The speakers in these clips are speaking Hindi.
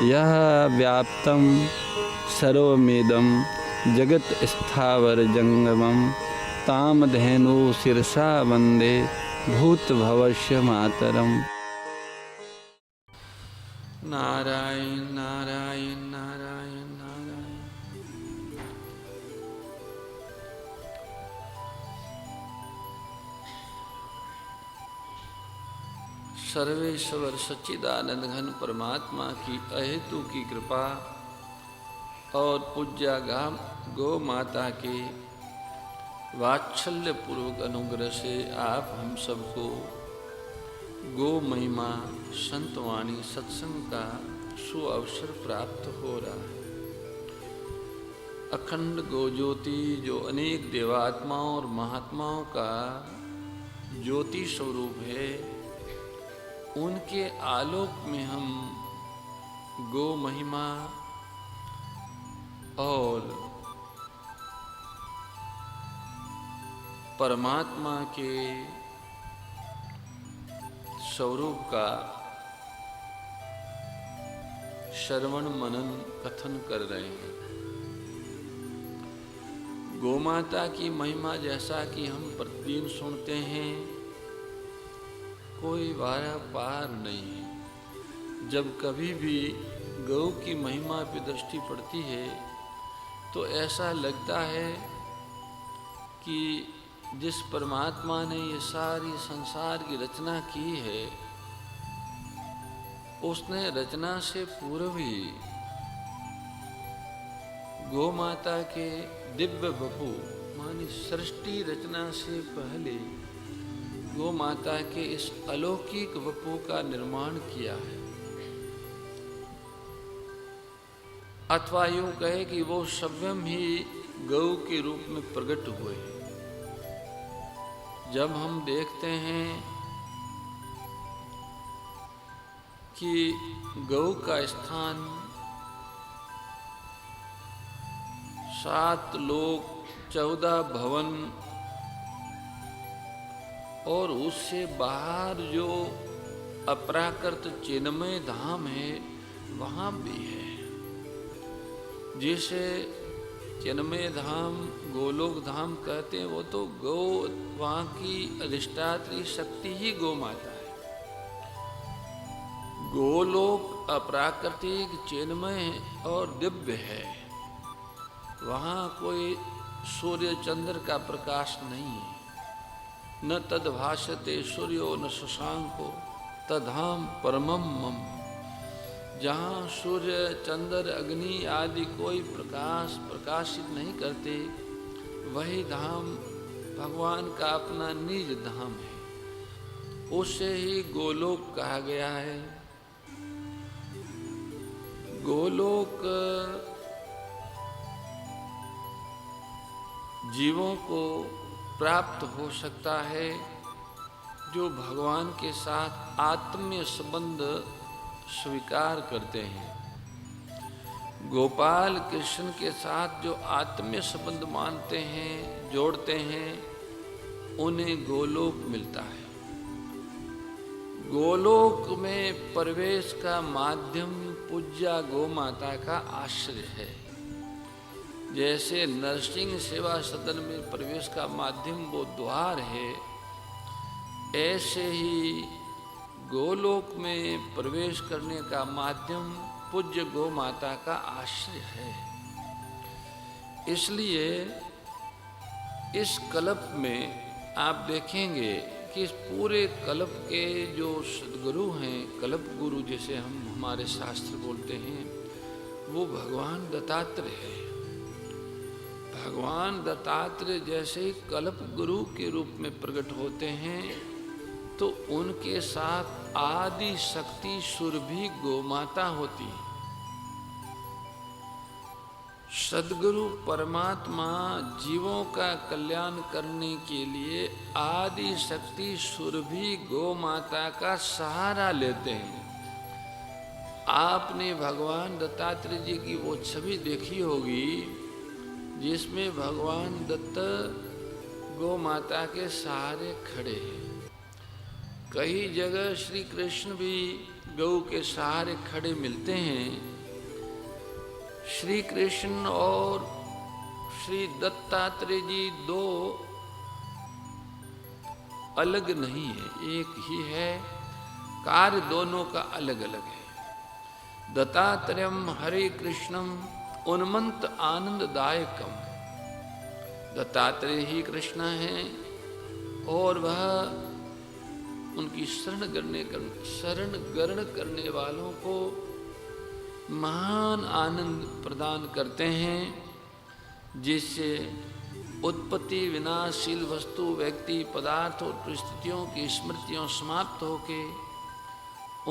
यह व्याप्तं सर्वमेदं जगत् स्थावर जंगमं तामधेनु शिरसा वंदे भूतभवस्य मातरम। नारायण नारायण नारायण नारायण। सर्वेश्वर सच्चिदानंद घन परमात्मा की अहेतु की कृपा और पूज्या गौ माता के वात्सल्य पूर्वक अनुग्रह से आप हम सबको गो महिमा संतवाणी सत्संग का सुअवसर प्राप्त हो रहा है। अखंड गो ज्योति जो अनेक देवात्माओं और महात्माओं का ज्योति स्वरूप है, उनके आलोक में हम गो महिमा और परमात्मा के स्वरूप का श्रवण मनन कथन कर रहे हैं। गोमाता की महिमा जैसा कि हम प्रतिदिन सुनते हैं, कोई वारा पार नहीं है। जब कभी भी गौ की महिमा पे दृष्टि पड़ती है तो ऐसा लगता है कि जिस परमात्मा ने ये सारी संसार की रचना की है, उसने रचना से पूर्व ही गौ माता के दिव्य वपु मानी सृष्टि रचना से पहले गौ माता के इस अलौकिक वपु का निर्माण किया है। अथवा यूं कहे कि वो स्वयं ही गौ के रूप में प्रकट हुए। जब हम देखते हैं कि गौ का स्थान 7 लोक 14 भवन और उससे बाहर जो अपराकृत चिन्मय धाम है वहाँ भी है। जिसे चिन्मय धाम गोलोक धाम कहते हैं, वो तो गौ वहाँ की अधिष्ठात्री शक्ति ही गौ माता है। गोलोक अप्राकृतिक चिन्मय और दिव्य है। वहाँ कोई सूर्य चंद्र का प्रकाश नहीं है। न तद भाषते सूर्यो न शशांको तद्धाम परमम मम। जहाँ सूर्य चंद्र अग्नि आदि कोई प्रकाश प्रकाशित नहीं करते, वही धाम भगवान का अपना निज धाम है। उससे ही गोलोक कहा गया है। गोलोक जीवों को प्राप्त हो सकता है जो भगवान के साथ आत्मीय संबंध स्वीकार करते हैं। गोपाल कृष्ण के साथ जो आत्मीय संबंध मानते हैं, जोड़ते हैं, उन्हें गोलोक मिलता है। गोलोक में प्रवेश का माध्यम पूज्या गौ माता का आश्रय है। जैसे नरसिंह सेवा सदन में प्रवेश का माध्यम वो द्वार है, ऐसे ही गोलोक में प्रवेश करने का माध्यम पूज्य गौ माता का आश्रय है। इसलिए इस कल्प में आप देखेंगे कि इस पूरे कल्प के जो सद्गुरु हैं, कल्प गुरु जैसे हम हमारे शास्त्र बोलते हैं, वो भगवान दत्तात्रेय है। भगवान दत्तात्रेय जैसे ही कल्प गुरु के रूप में प्रकट होते हैं, तो उनके साथ आदि शक्ति सुरभि गोमाता होती है। सद्गुरु परमात्मा जीवों का कल्याण करने के लिए आदि शक्ति सुरभि गौ माता का सहारा लेते हैं। आपने भगवान दत्तात्रेय जी की वो छवि देखी होगी जिसमें भगवान दत्त गौ माता के सहारे खड़े हैं। कई जगह श्री कृष्ण भी गऊ के सहारे खड़े मिलते हैं। श्री कृष्ण और श्री दत्तात्रेय जी दो अलग नहीं है, एक ही है, कार्य दोनों का अलग अलग है। दत्तात्रेयम हरे कृष्णम उन्मंत आनंददायकम। दत्तात्रेय ही कृष्ण हैं और वह उनकी शरण ग्रहण करने वालों को महान आनंद प्रदान करते हैं, जिससे उत्पत्ति विनाशशील वस्तु, व्यक्ति, पदार्थ और परिस्थितियों की स्मृतियों समाप्त होके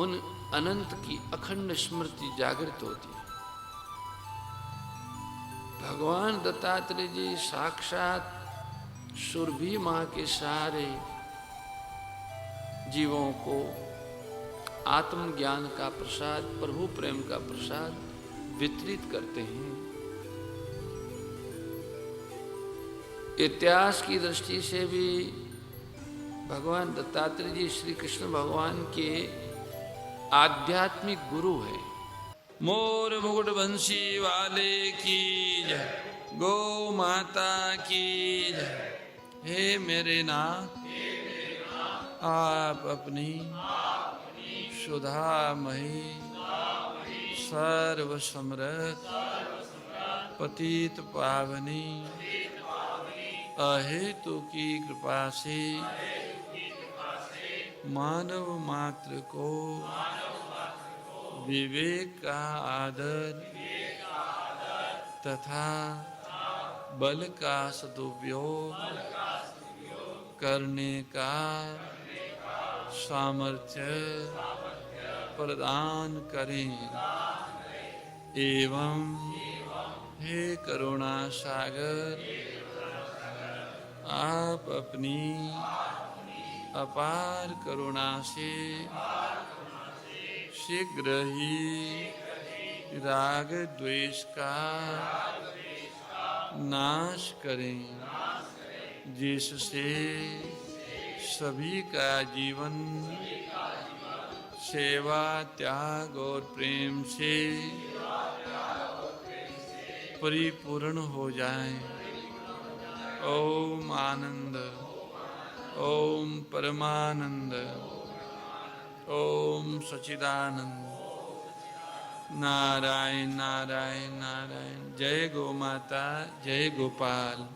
उन अनंत की अखंड स्मृति जागृत होती है। भगवान दत्तात्रेय जी साक्षात सुरभि माँ के सहारे जीवों को आत्मज्ञान का प्रसाद, प्रभु प्रेम का प्रसाद वितरित करते हैं। इतिहास की दृष्टि से भी भगवान दत्तात्रेय जी श्री कृष्ण भगवान के आध्यात्मिक गुरु है। मोर मुकुट बंसी वाले की जय, गौ माता की जय। हे मेरे नाथ, आप अपनी सुधामयी सर्व समृद्ध पतित पावनी अहेतु की कृपा से मानव मात्र को विवेक का आदर तथा बल का सदुपयोग करने का सामर्थ्य प्रदान करें एवं हे करुणा सागर, आप अपनी अपार करुणा से शीघ्र ही राग द्वेष का नाश करें, जिससे सभी का जीवन सेवा, त्याग और प्रेम से परिपूर्ण हो जाए। ओम आनंद, ओम परमानंद, ओम सच्चिदानंद। नारायण नारायण नारायण। जय गो माता, जय गोपाल।